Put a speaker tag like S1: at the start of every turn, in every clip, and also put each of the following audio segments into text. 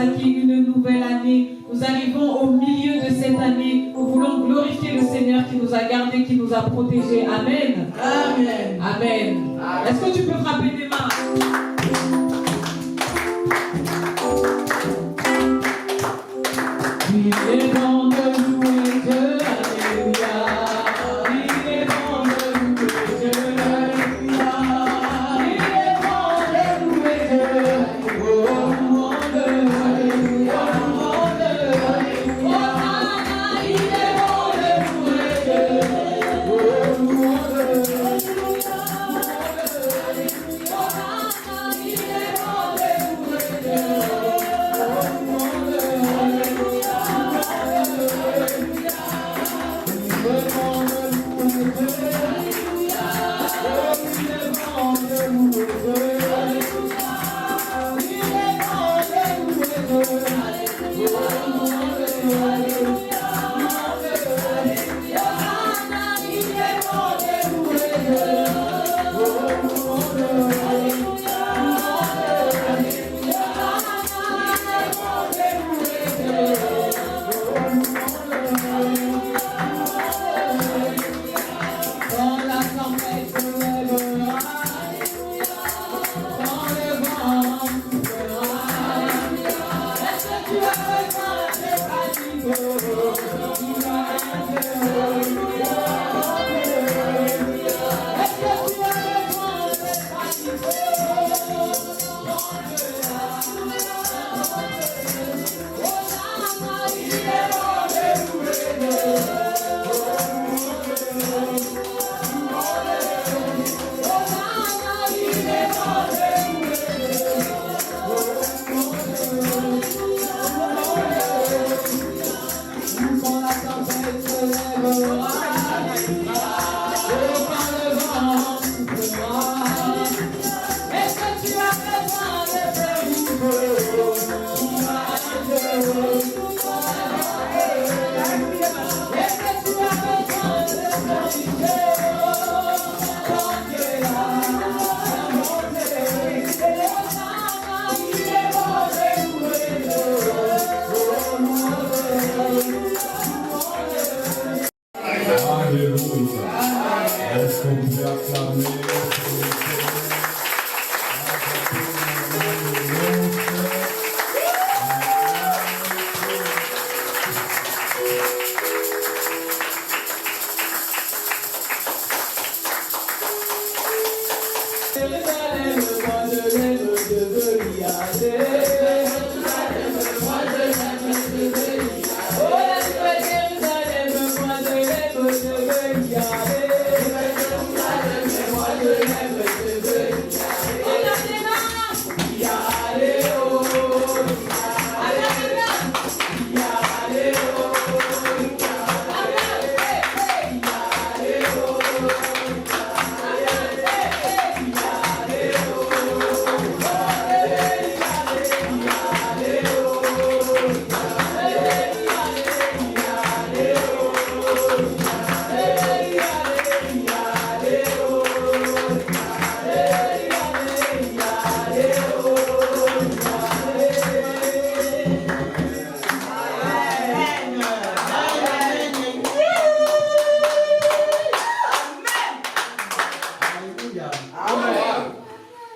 S1: attaquer une nouvelle année. Nous arrivons au milieu de cette année. Nous voulons glorifier le Seigneur qui nous a gardés, qui nous a protégés. Amen.
S2: Amen.
S1: Amen. Est-ce que tu peux frapper tes mains? Il est bon de louer Dieu, alléluia. Il est bon de louer Dieu, alléluia. Il est bon de louer Dieu, oh monde, alléluia, monde, alléluia. Il est bon de louer Dieu, oh monde, alléluia, monde, alléluia. Il est bon de louer Dieu.
S3: Est-ce qu'on pouvait acclamer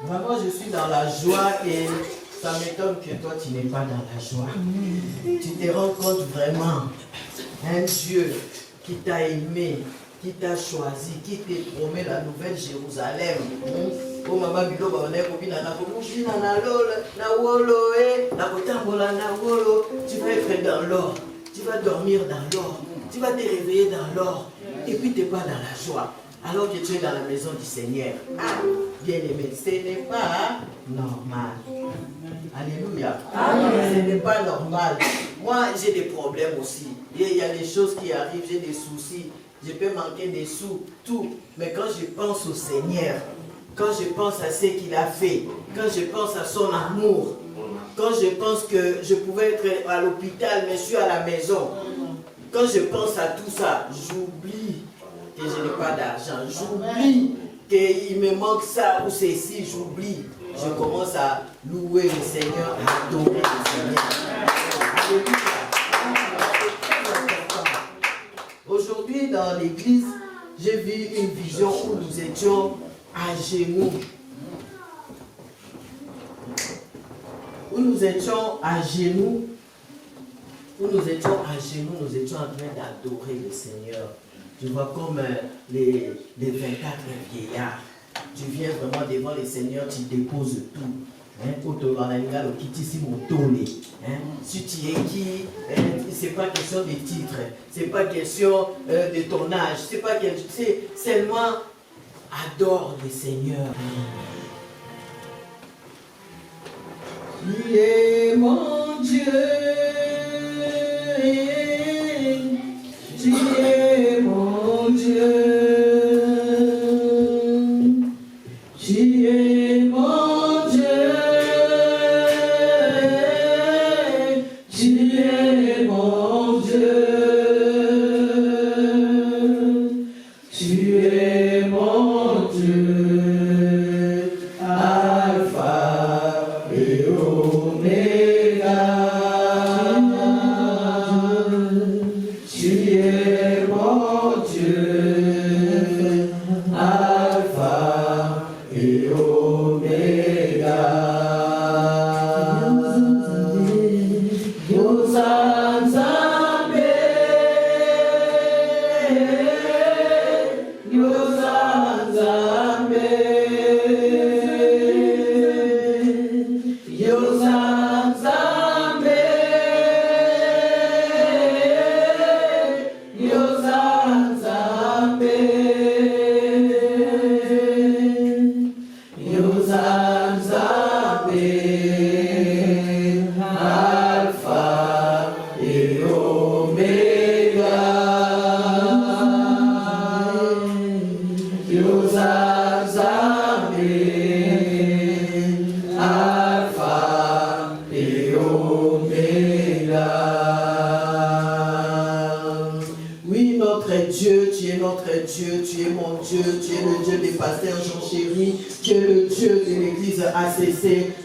S2: Vraiment, je suis dans la joie et ça m'étonne que toi, tu n'es pas dans la joie. Tu te rends compte vraiment, un Dieu qui t'a aimé, qui t'a choisi, qui te promet la nouvelle Jérusalem. Oh maman bilo ba on est copine na komushi na lol na wolo na kotambola na wolo. Tu vas être dans l'or, tu vas dormir dans l'or, tu vas te réveiller dans l'or et puis tu n'es pas dans la joie. Alors que tu es dans la maison du Seigneur. Ah, bien aimé, ce n'est pas normal. Alléluia. Amen. Ce n'est pas normal. Moi, j'ai des problèmes aussi. Il y a des choses qui arrivent, j'ai des soucis. Je peux manquer des sous, tout. Mais quand je pense au Seigneur, quand je pense à ce qu'il a fait, quand je pense à son amour, quand je pense que je pouvais être à l'hôpital, mais je suis à la maison, quand je pense à tout ça, j'oublie que je n'ai pas d'argent, j'oublie qu'il me manque ça ou ceci, j'oublie. je commence à louer le Seigneur, à adorer le Seigneur. Alléluia. Aujourd'hui, dans l'église, j'ai vu une vision où nous étions à genoux. Où nous étions à genoux. Où nous étions à genoux, nous étions en train d'adorer le Seigneur. Je vois comme les 24 vieillards. Tu viens vraiment devant le Seigneur, tu déposes tout. Si tu es qui, c'est pas question de titre, c'est pas question de ton âge, c'est pas question, c'est seulement adore le Seigneur. Tu es mon Dieu, tu es mon Dieu, tu es mon Dieu.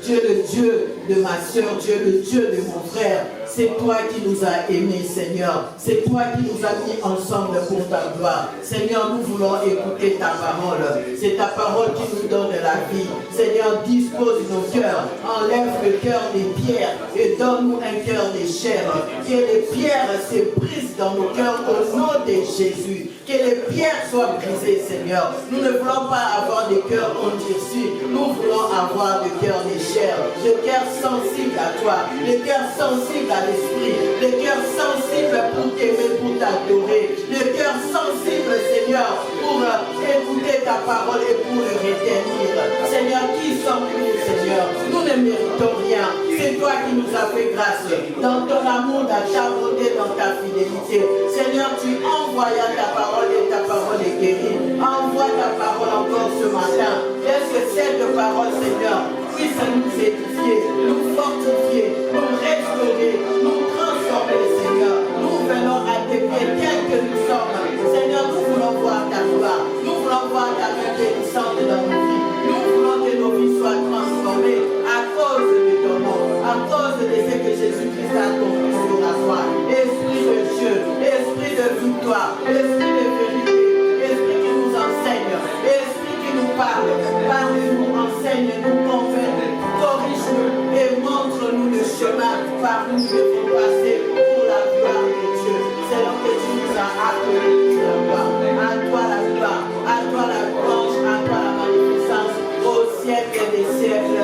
S2: Tu es le Dieu de ma soeur, tu es le Dieu de mon frère. C'est toi qui nous as aimés, Seigneur. C'est toi qui nous as mis ensemble pour ta gloire. Seigneur, nous voulons écouter ta parole. C'est ta parole qui nous donne la vie. Seigneur, dispose nos cœurs. Enlève le cœur des pierres et donne-nous un cœur de chair. Que les pierres se brisent dans nos cœurs au nom de Jésus. Que les pierres soient brisées, Seigneur. Nous ne voulons pas avoir des cœurs endurcis. Nous voulons avoir des cœurs de chair. Des cœurs sensibles à toi. Des cœurs sensibles à l'esprit. Des cœurs sensibles pour t'aimer, pour t'adorer. Des cœurs sensibles, Seigneur, pour écouter ta parole et pour le retenir. Seigneur, qui sommes-nous, Seigneur? Nous ne méritons rien. C'est toi qui nous as fait grâce. Dans ton amour, dans ta bonté, dans ta fidélité. Seigneur, tu envoyas ta parole et ta parole est guérie. Envoie ta parole encore ce matin. Laisse que cette parole, Seigneur, puisse nous édifier, nous fortifier, nous restaurer, nous transformer, Seigneur. Nous venons à tes pieds tels que nous sommes. Seigneur, nous voulons voir ta gloire. Nous voulons voir ta main bénissante dans nos vies. Nous voulons que nos vies soient transformées à cause de ton nom, à cause de ce que Jésus-Christ a accompli sur la croix. Esprit de Dieu, esprit de victoire, esprit de vérité, esprit qui nous enseigne, esprit qui nous parle, parle-nous, enseigne-nous, convainc-nous, corrige-nous et montre-nous le chemin par où nous devons passer pour la gloire de Dieu. C'est là que tu nous as appelés pour la gloire. À toi la gloire, à toi la louange, à toi la magnificence, au siècle des siècles.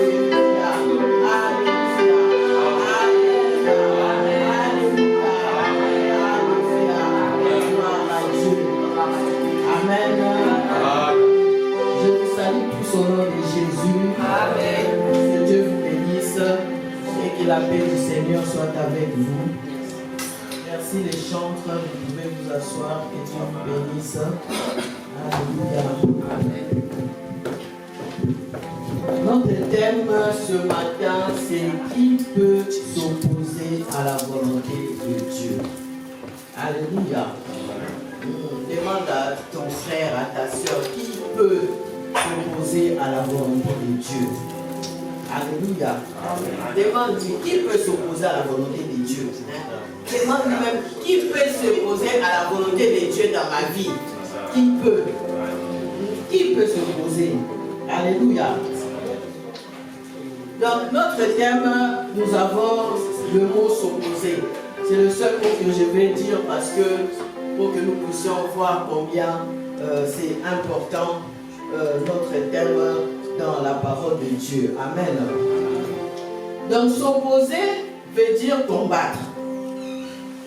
S2: Alléluia, alléluia, alléluia, alléluia, alléluia. Gloire à Dieu. Amen. Je vous salue tous au nom de Jésus. Amen. Que Dieu vous bénisse et que la paix du Seigneur soit avec vous. Merci les chantres, vous pouvez vous asseoir, que Dieu vous bénisse. Alléluia. Amen. Notre thème ce matin, c'est qui peut s'opposer à la volonté de Dieu. Alléluia. Demande à ton frère, à ta soeur, qui peut s'opposer s'opposer à la volonté de Dieu? Alléluia. Demande qui peut s'opposer à la volonté de Dieu? Demande lui-même qui peut s'opposer à la volonté de Dieu dans ma vie? Qui peut? Qui peut s'opposer? Alléluia. Dans notre thème, nous avons le mot s'opposer. C'est le seul mot que je vais dire parce que pour que nous puissions voir combien c'est important notre thème dans la parole de Dieu. Amen. Donc s'opposer veut dire combattre.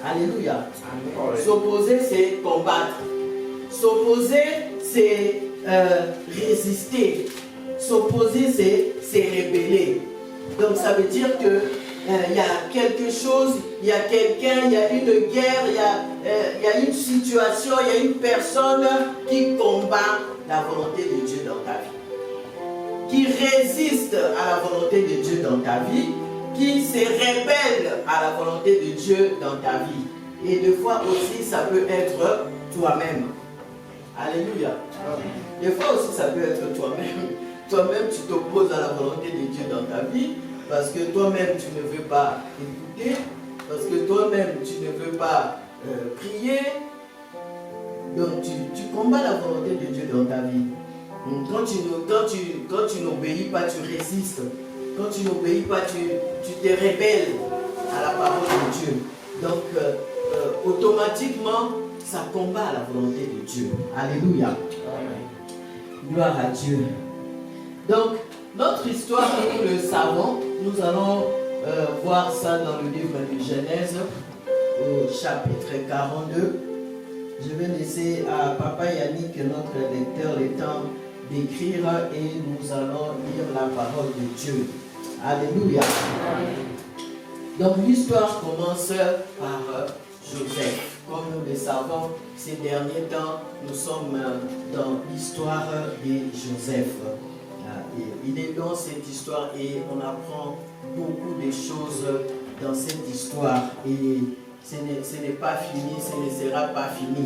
S2: Alléluia. S'opposer, c'est combattre. S'opposer, c'est résister. S'opposer, c'est rebeller. Donc ça veut dire que il y a quelque chose, il y a quelqu'un, il y a une guerre, il y a une situation, il y a une personne qui combat la volonté de Dieu dans ta vie, qui résiste à la volonté de Dieu dans ta vie, qui se rebelle à la volonté de Dieu dans ta vie. Et des fois aussi, ça peut être toi-même. Alléluia. Des fois aussi, ça peut être toi-même. Toi-même, tu t'opposes à la volonté de Dieu dans ta vie. Parce que toi-même, tu ne veux pas écouter, parce que toi-même, tu ne veux pas prier. Donc, tu combats la volonté de Dieu dans ta vie. Quand tu n'obéis pas, tu résistes. Quand tu n'obéis pas, tu te rebelles à la parole de Dieu. Donc, automatiquement, ça combat la volonté de Dieu. Alléluia. Gloire à Dieu. Donc, notre histoire, nous le savons, nous allons voir ça dans le livre de Genèse, au chapitre 42. Je vais laisser à Papa Yannick, notre lecteur, le temps d'écrire et nous allons lire la parole de Dieu. Alléluia. Donc l'histoire commence par Joseph. Comme nous le savons, ces derniers temps, nous sommes dans l'histoire de Joseph. Il est dans cette histoire et on apprend beaucoup de choses dans cette histoire. Et ce n'est pas fini, ce ne sera pas fini.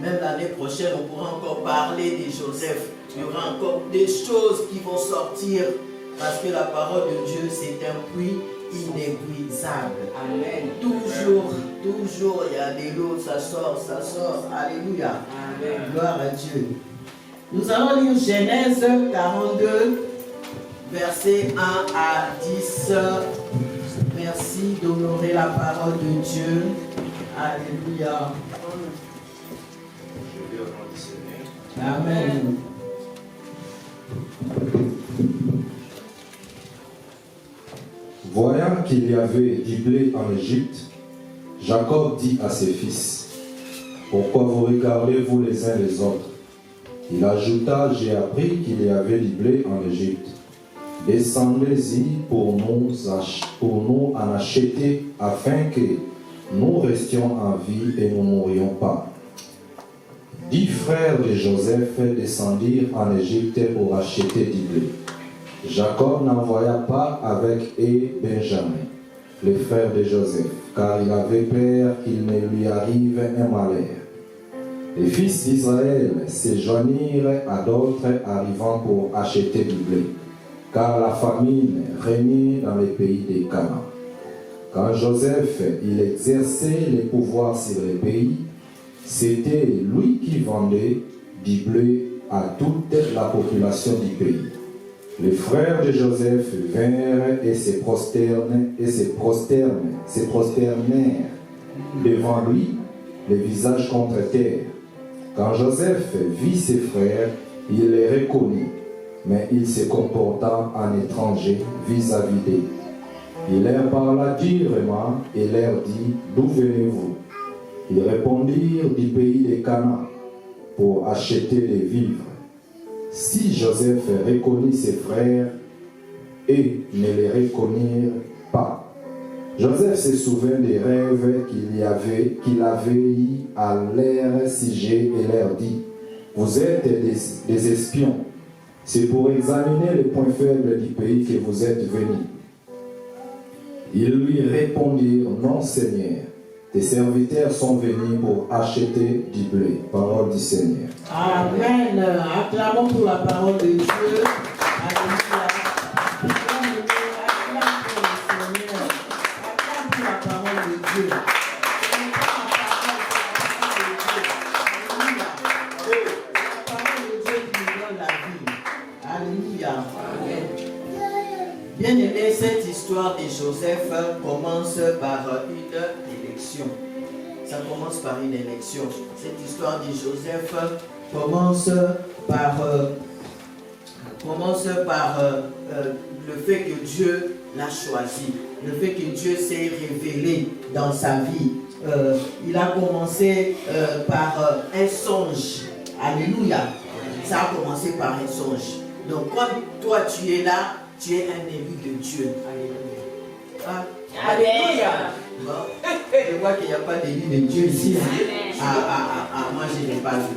S2: Même l'année prochaine, on pourra encore parler de Joseph. Il y aura encore des choses qui vont sortir parce que la parole de Dieu, c'est un puits inépuisable. Amen. Toujours, il y a de l'eau, ça sort. Alléluia. Amen. Gloire à Dieu. Nous allons lire Genèse 42, versets 1 à 10. Merci d'honorer la parole de Dieu. Alléluia.
S4: Je vais au nom du Seigneur.
S2: Amen.
S3: Voyant qu'il y avait du blé en Égypte, Jacob dit à ses fils, « Pourquoi vous regardez-vous les uns les autres ?» Il ajouta, « J'ai appris qu'il y avait du blé en Égypte. Descendez-y pour nous en acheter, afin que nous restions en vie et nous ne mourions pas. » 10 frères de Joseph descendirent en Égypte pour acheter du blé. Jacob n'envoya pas avec eux Benjamin, le frère de Joseph, car il avait peur qu'il ne lui arrive un malheur. Les fils d'Israël se joignirent à d'autres arrivant pour acheter du blé, car la famine régnait dans les pays des Canaan. Quand Joseph il exerçait le pouvoir sur les pays, c'était lui qui vendait du blé à toute la population du pays. Les frères de Joseph vinrent et se prosternèrent devant lui, le visage contre terre. Quand Joseph vit ses frères, il les reconnut, mais il se comporta en étranger vis-à-vis d'eux. Il leur parla durement et leur dit, « D'où venez-vous » Ils répondirent, « Du pays de Canaan, pour acheter des vivres. » Si Joseph reconnut ses frères et ne les reconnurent pas, Joseph se souvint des rêves qu'il avait eus à leur sujet et leur dit, « Vous êtes des espions, c'est pour examiner les points faibles du pays que vous êtes venus. » Ils lui répondirent, « Non, Seigneur, Tes serviteurs sont venus pour acheter du blé. Parole du Seigneur.
S2: Amen. Acclamons pour la parole de Dieu. Alléluia. Acclame pour le Seigneur. Acclame pour la parole de Dieu. La parole de Dieu qui nous donne la vie. Alléluia. Bien aimé, cette histoire de Joseph commence par une élection. Ça commence par une élection. Cette histoire de Joseph commence par le fait que Dieu l'a choisi, le fait que Dieu s'est révélé dans sa vie. Il a commencé par un songe. Alléluia. Ça a commencé par un songe. Donc quand toi tu es là, tu es un élu de Dieu. Alléluia. Ah. Alléluia. Bon. Je vois qu'il n'y a pas d'élu de Dieu ici. Moi je n'ai pas vu.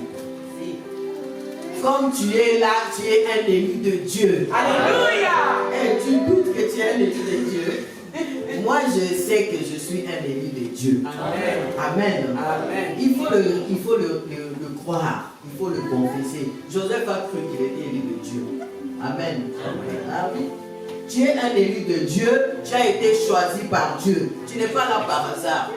S2: Comme tu es là, tu es un élu de Dieu. Alléluia. Et tu doutes que tu es un élu de Dieu. Moi je sais que je suis un élu de Dieu. Amen. Amen. Amen. Il faut le croire. Il faut le confesser. Joseph a cru qu'il était élu de Dieu. Amen. Amen. Ah oui. Tu es un élu de Dieu, tu as été choisi par Dieu. Tu n'es pas là par hasard.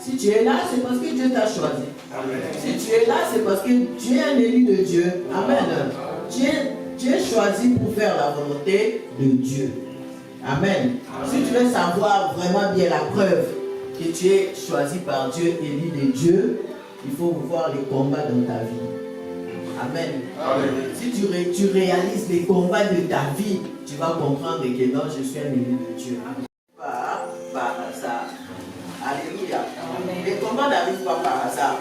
S2: Si tu es là, c'est parce que Dieu t'a choisi. Amen. Si tu es là, c'est parce que tu es un élu de Dieu. Amen. Tu es choisi pour faire la volonté de Dieu. Amen. Si tu veux savoir vraiment bien la preuve que tu es choisi par Dieu, élu de Dieu, il faut voir les combats dans ta vie. Amen. Amen. Si tu réalises les combats de ta vie, tu vas comprendre que non, je suis un élu de Dieu. Par hasard. Alléluia. Amen. Les combats n'arrivent pas par hasard.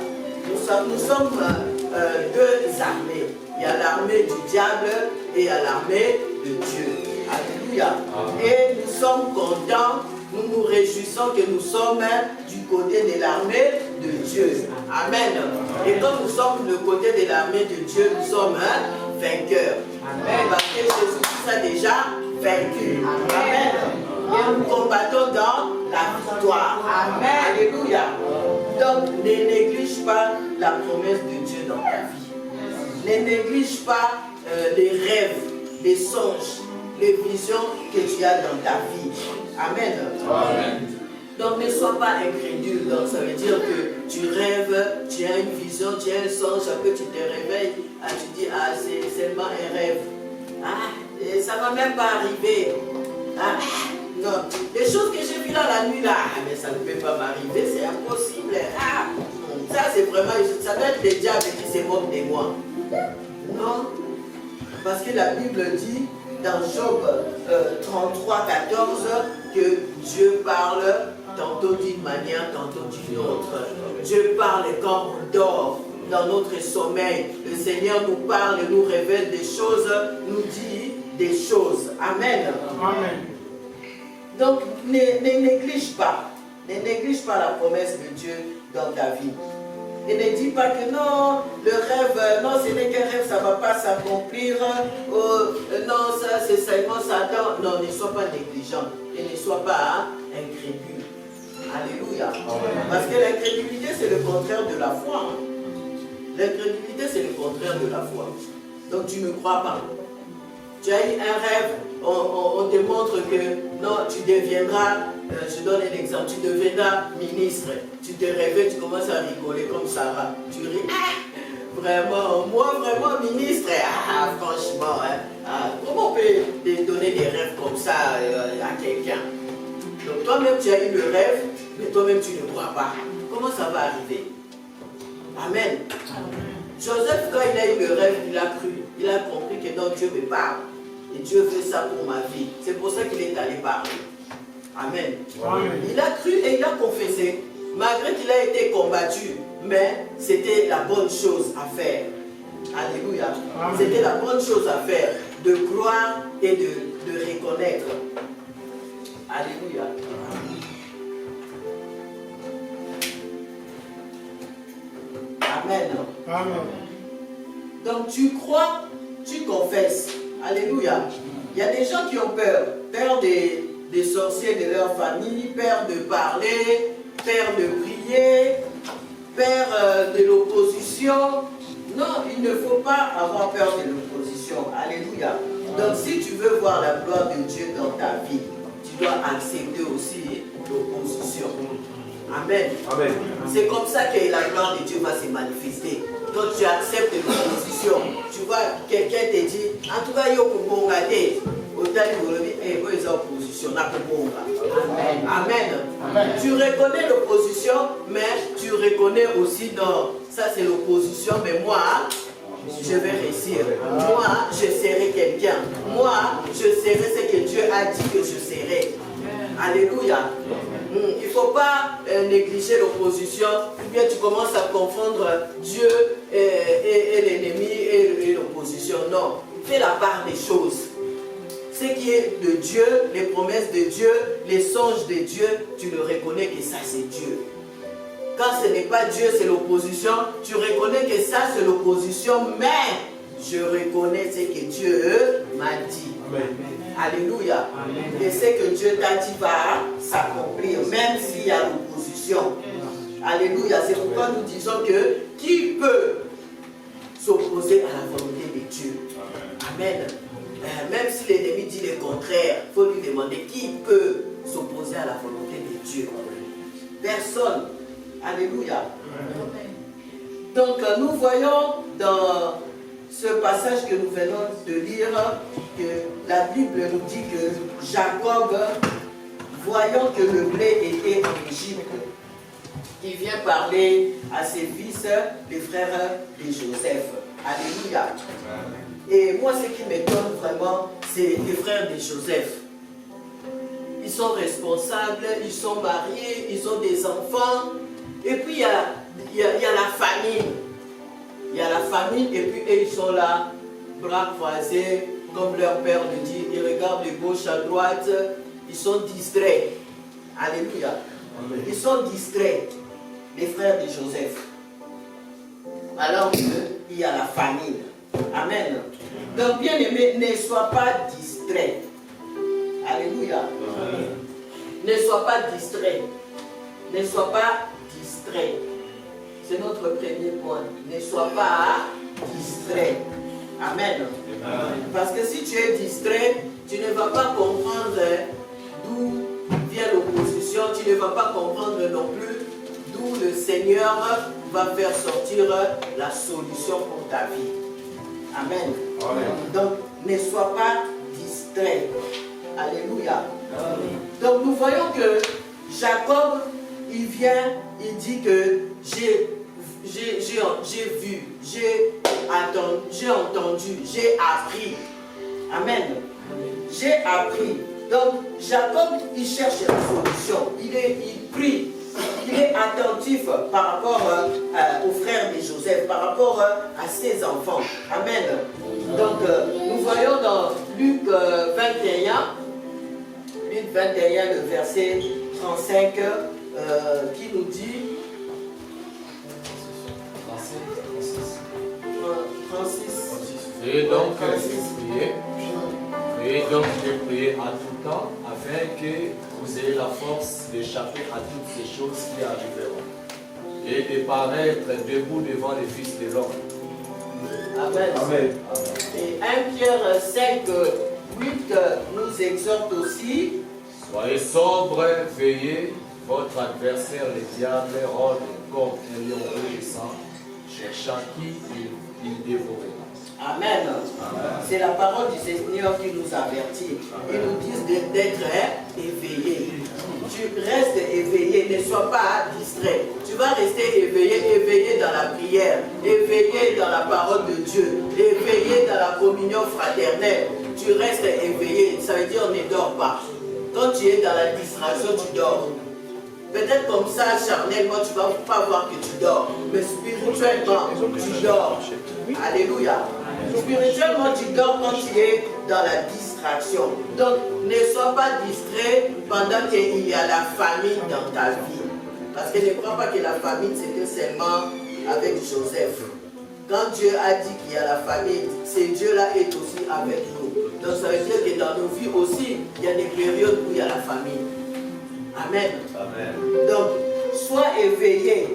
S2: Nous sommes deux armées. Il y a l'armée du diable et il y a l'armée de Dieu. Alléluia. Amen. Et nous sommes contents, nous nous réjouissons que nous sommes du côté de l'armée de Dieu. Amen. Et quand nous sommes du côté de l'armée de Dieu, nous sommes vainqueurs. Amen. Parce que Jésus a déjà vaincu. Amen. Et nous combattons dans la victoire. Amen. Alléluia. Donc ne néglige pas la promesse de Dieu dans ta vie. Ne néglige pas les rêves, les songes, les visions que tu as dans ta vie. Amen. Amen. Donc ne sois pas incrédule. Donc ça veut dire que tu rêves, tu as une vision, tu as un songe, après tu te réveilles, tu dis c'est seulement un rêve. Ça ne va même pas arriver. Non, les choses que j'ai vues là la nuit là, mais ça ne peut pas m'arriver, c'est impossible. Ça c'est vraiment, ça doit être les diables qui se moquent de moi. Non, parce que la Bible dit dans Job 33, 14 que Dieu parle tantôt d'une manière, tantôt d'une autre. Dieu parle quand on dort, dans notre sommeil. Le Seigneur nous parle, nous révèle des choses, nous dit des choses. Amen. Amen. Donc ne néglige pas la promesse de Dieu dans ta vie. Et ne dis pas que non, le rêve, non, ce n'est qu'un rêve, ça ne va pas s'accomplir. Non, ça c'est seulement Satan. Non, ne sois pas négligent et ne sois pas incrédule. Alléluia. Parce que l'incrédulité, c'est le contraire de la foi. L'incrédulité, c'est le contraire de la foi. Donc tu ne crois pas. Tu as eu un rêve, on te montre que non, tu deviendras, je donne un exemple, tu deviendras ministre. Tu te réveilles, tu commences à rigoler comme Sarah. Tu ris, vraiment, moi vraiment ministre, franchement, comment on peut te donner des rêves comme ça à quelqu'un? Donc toi-même tu as eu le rêve, mais toi-même tu ne crois pas. Comment ça va arriver? Amen. Joseph, quand il a eu le rêve, il a cru. Il a compris que non, Dieu me parle. Et Dieu fait ça pour ma vie. C'est pour ça qu'il est allé parler. Amen. Amen. Il a cru et il a confessé. Malgré qu'il a été combattu, mais c'était la bonne chose à faire. Alléluia. C'était la bonne chose à faire. De croire et de reconnaître. Alléluia. Amen. Amen. Donc tu crois, tu confesses. Alléluia. Il y a des gens qui ont peur. Peur des sorciers de leur famille, peur de parler. peur de prier, peur de l'opposition. Non, il ne faut pas avoir peur de l'opposition. Alléluia. Donc si tu veux voir la gloire de Dieu dans ta vie, tu dois accepter aussi l'opposition. Amen.
S4: Amen.
S2: C'est comme ça que la gloire de Dieu va se manifester. Donc tu acceptes l'opposition. Tu vois, quelqu'un te dit, en tout cas, il y a opposition. Amen. Amen. Tu reconnais l'opposition, mais tu reconnais aussi, non, ça c'est l'opposition, mais moi, je vais réussir. Moi, je serai quelqu'un. Moi, je serai ce que Dieu a dit que je serai. Alléluia. Il ne faut pas négliger l'opposition, ou bien tu commences à confondre Dieu et l'ennemi et l'opposition. Non, fais la part des choses. Ce qui est de Dieu, les promesses de Dieu, les songes de Dieu, tu le reconnais que ça c'est Dieu. Quand ce n'est pas Dieu, c'est l'opposition, tu reconnais que ça c'est l'opposition, mais je reconnais ce que Dieu m'a dit.
S4: Amen.
S2: Alléluia. Amen. Et ce que Dieu t'a dit va s'accomplir, même s'il y a l'opposition. Alléluia. C'est pourquoi nous disons que qui peut s'opposer à la volonté de Dieu? Amen. Même si l'ennemi dit le contraire, il faut lui demander qui peut s'opposer à la volonté de Dieu. Personne. Alléluia. Donc nous voyons dans ce passage que nous venons de lire que la Bible nous dit que Jacob, voyant que le blé était en Égypte, il vient parler à ses fils, les frères de Joseph. Alléluia. Et moi, ce qui m'étonne vraiment, c'est les frères de Joseph. Ils sont responsables, ils sont mariés, ils ont des enfants. Et puis, il y a la famine. Il y a la famine, et puis eux, ils sont là, bras croisés, comme leur père le dit. Ils regardent de gauche à droite, ils sont distraits. Alléluia. Amen. Ils sont distraits, les frères de Joseph. Alors qu'il y a la famine. Amen. Donc, bien aimé, ne sois pas distrait. Alléluia. Amen. Ne sois pas distrait. Ne sois pas distrait. C'est notre premier point. Ne sois pas distrait. Amen. Amen. Parce que si tu es distrait, tu ne vas pas comprendre d'où vient l'opposition. Tu ne vas pas comprendre non plus d'où le Seigneur va faire sortir la solution pour ta vie. Amen. Amen. Donc, ne sois pas distrait. Alléluia. Amen. Donc, nous voyons que Jacob, il vient, il dit que j'ai vu, j'ai entendu, j'ai appris. Amen. J'ai appris. Donc, Jacob, il cherche la solution. Il prie. Il est attentif par rapport aux frères de Joseph, par rapport à ses enfants. Amen. Donc, nous voyons dans Luc 21, le verset 35, qui nous dit... 36.
S5: Et donc de prier à tout temps, afin que vous ayez la force d'échapper à toutes ces choses qui arriveront, et de paraître debout devant les fils de l'homme.
S2: Amen. Amen. Et 1 Pierre 5, 8 nous exhorte aussi.
S5: Soyez sobres, veillez, votre adversaire le diable rôde comme un lion rugissant, cherchant qui il dévorera.
S2: Amen. C'est la parole du Seigneur qui nous avertit. Il nous dit d'être éveillé. Tu restes éveillé, ne sois pas distrait. Tu vas rester éveillé dans la prière, éveillé dans la parole de Dieu, éveillé dans la communion fraternelle. Tu restes éveillé, ça veut dire ne dors pas. Quand tu es dans la distraction, tu dors. Peut-être comme ça, charnellement, tu ne vas pas voir que tu dors. Mais spirituellement, tu dors. Alléluia. Spirituellement, tu dors quand tu es dans la distraction. Donc, ne sois pas distrait pendant qu'il y a la famine dans ta vie. Parce que ne crois pas que la famine, c'était seulement avec Joseph. Quand Dieu a dit qu'il y a la famine, ce Dieu-là est aussi avec nous. Donc, ça veut dire que dans nos vies aussi, il y a des périodes où il y a la famine. Amen. Amen. Donc, sois éveillé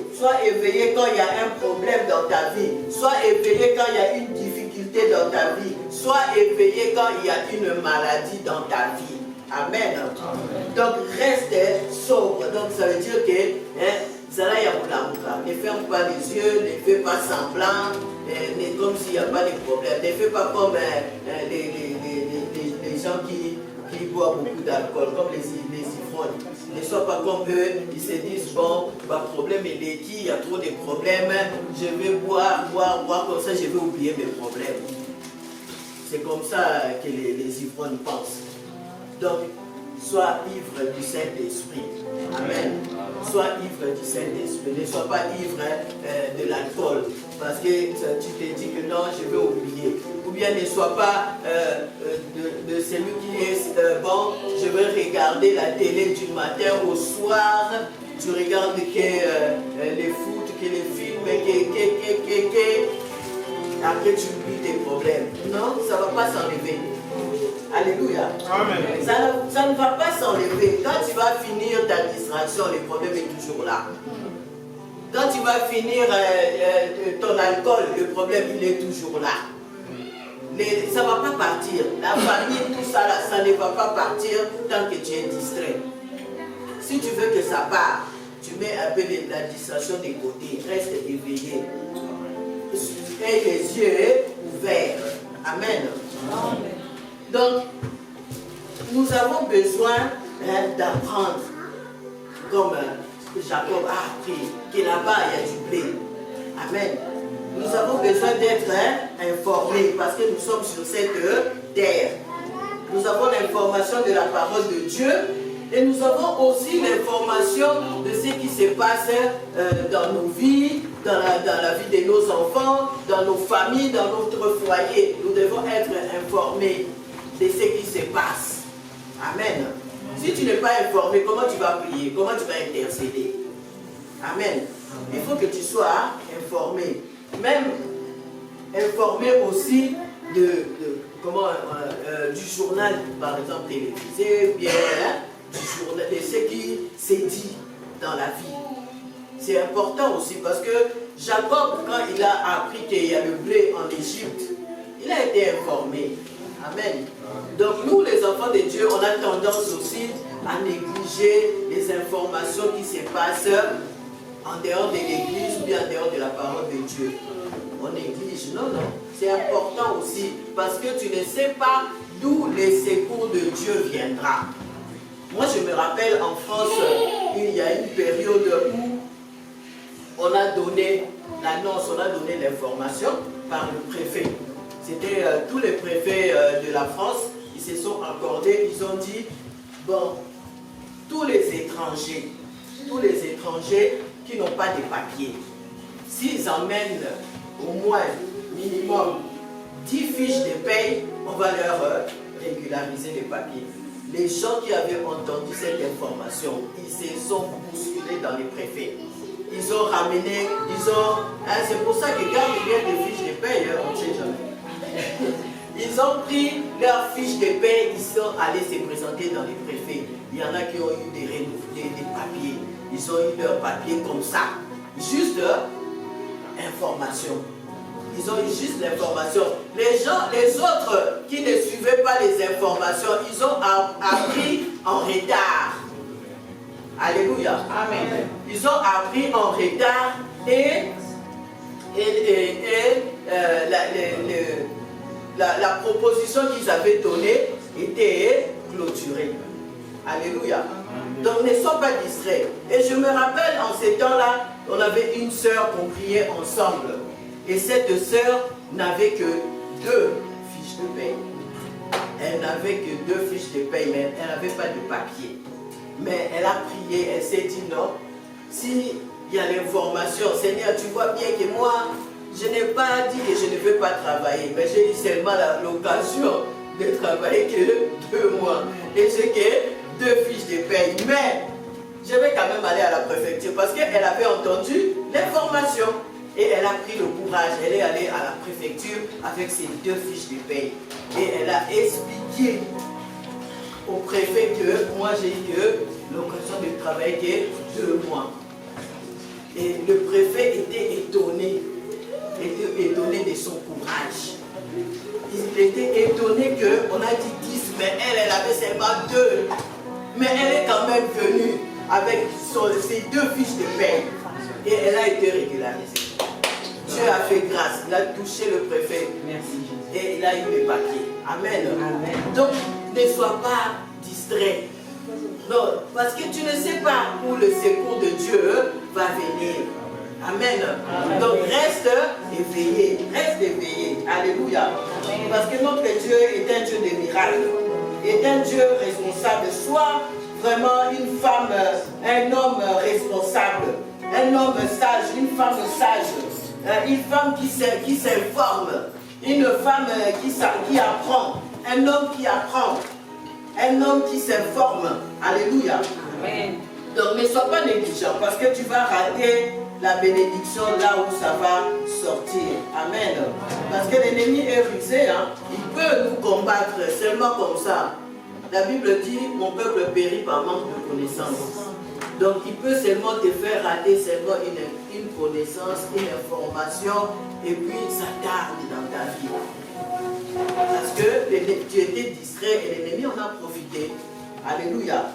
S2: quand il y a un problème dans ta vie, sois éveillé quand il y a une difficulté dans ta vie, sois éveillé quand il y a une maladie dans ta vie. Amen. Donc reste sobre. Donc ça veut dire que ne ferme pas les yeux, ne fais pas semblant, comme s'il n'y a pas de problème. Ne fais pas comme les gens qui boivent beaucoup d'alcool, comme les ivrognes. Ne sois pas comme eux, ils se disent bon, ma problème est qui, il y a trop de problèmes, je vais boire, comme ça je vais oublier mes problèmes. C'est comme ça que les ivrognes pensent. Donc, sois ivre du Saint-Esprit. Amen. Sois ivre du Saint-Esprit. Ne sois pas ivre de l'alcool. Parce que tu te dis que non, je vais oublier. Ou bien ne sois pas de celui qui est bon, je vais regarder la télé du matin au soir. Tu regardes que les foot, que les films, après tu oublies tes problèmes. Non, ça ne va pas s'enlever. Alléluia. Amen. Ça ne va pas s'enlever. Quand tu vas finir ta distraction, le problème est toujours là. Quand tu vas finir ton alcool, le problème il est toujours là. Ça ne va pas partir. La famille, tout ça, là, ça ne va pas partir tant que tu es distrait. Si tu veux que ça parte, tu mets un peu la distraction de côté. Reste éveillé. Et les yeux ouverts. Amen. Amen. Donc, nous avons besoin d'apprendre, comme Jacob a appris, que là-bas il y a du blé. Amen. Nous avons besoin d'être informés parce que nous sommes sur cette terre. Nous avons l'information de la parole de Dieu et nous avons aussi l'information de ce qui se passe dans nos vies, dans la vie de nos enfants, dans nos familles, dans notre foyer. Nous devons être informés de ce qui se passe. Amen. Si tu n'es pas informé, comment tu vas prier? Comment tu vas intercéder? Amen. Il faut que tu sois informé. Même informé aussi du journal, par exemple télévisé, bien du journal, de ce qui s'est dit dans la vie. C'est important aussi parce que Jacob, quand il a appris qu'il y a le blé en Égypte, il a été informé. Amen. Donc nous, les enfants de Dieu, on a tendance aussi à négliger les informations qui se passent en dehors de l'église ou bien en dehors de la parole de Dieu. On néglige. Non, non. C'est important aussi parce que tu ne sais pas d'où les secours de Dieu viendra. Moi, je me rappelle en France, il y a une période où on a donné l'annonce, on a donné l'information par le préfet. C'était tous les préfets de la France, ils se sont accordés, ils ont dit, bon, tous les étrangers qui n'ont pas de papiers, s'ils emmènent au moins minimum 10 fiches de paye, on va leur régulariser les papiers. Les gens qui avaient entendu cette information, ils se sont bousculés dans les préfets. Ils ont ramené, c'est pour ça que gardent bien des fiches de paye, on ne sait jamais. Ils ont pris leurs fiches de paie, ils sont allés se présenter dans les préfets. Il y en a qui ont eu des papiers. Ils ont eu leurs papiers comme ça. Juste information. Ils ont eu juste l'information. Les autres qui ne suivaient pas les informations, ils ont appris en retard. Alléluia. Amen. Ils ont appris en retard et la proposition qu'ils avaient donnée était clôturée. Alléluia. Donc ne sois pas distrait. Et je me rappelle en ces temps-là, on avait une sœur qu'on priait ensemble. Et cette sœur n'avait que 2 fiches de paie. Elle n'avait que 2 fiches de paie, mais elle n'avait pas de papier. Mais elle a prié, elle s'est dit non. Si il y a l'information, Seigneur, tu vois bien que moi, je n'ai pas dit que je ne veux pas travailler, mais j'ai eu seulement l'occasion de travailler que 2 mois. Et j'ai que 2 fiches de paie. Mais je vais quand même aller à la préfecture parce qu'elle avait entendu l'information. Et elle a pris le courage, elle est allée à la préfecture avec ses 2 fiches de paie. Et elle a expliqué au préfet que moi j'ai eu l'occasion de travailler que 2 mois. Et le préfet était étonné de son courage. Il était étonné qu'on a dit 10, mais elle avait seulement 2. Mais elle est quand même venue avec ses 2 fiches de paie. Et elle a été régularisée. Dieu a fait grâce. Il a touché le préfet.
S1: Merci.
S2: Et il a eu les papiers. Amen.
S1: Amen.
S2: Donc, ne sois pas distrait. Non, parce que tu ne sais pas où le secours de Dieu va venir. Amen. Donc reste éveillé. Reste éveillé. Alléluia. Parce que notre Dieu est un Dieu de miracles. Est un Dieu responsable. Sois vraiment une femme, un homme responsable. Un homme sage, une femme sage. Une femme qui s'informe. Une femme qui apprend. Un homme qui apprend. Un homme qui s'informe. Alléluia.
S1: Amen.
S2: Donc ne sois pas négligent parce que tu vas rater la bénédiction là où ça va sortir. Amen. Parce que l'ennemi est rusé. Il peut nous combattre seulement comme ça. La Bible dit, mon peuple périt par manque de connaissance. Donc il peut seulement te faire rater seulement une connaissance, une information, et puis ça tarde dans ta vie. Parce que tu étais distrait et l'ennemi en a profité. Alléluia.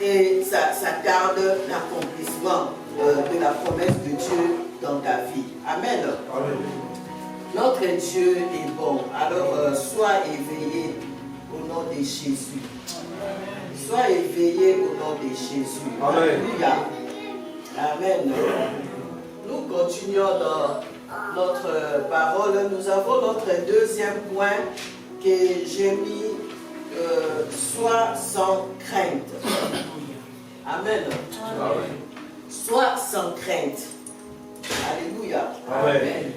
S2: Et ça tarde l'accomplissement de la promesse de Dieu dans ta vie. Amen. Notre Dieu est bon. Alors sois éveillé au nom de Jésus. Sois éveillé au nom de Jésus. Alléluia. Amen. Nous continuons dans notre parole. Nous avons notre deuxième point que j'ai mis. Sois sans crainte. Amen. Sois sans crainte. Alléluia. Amen.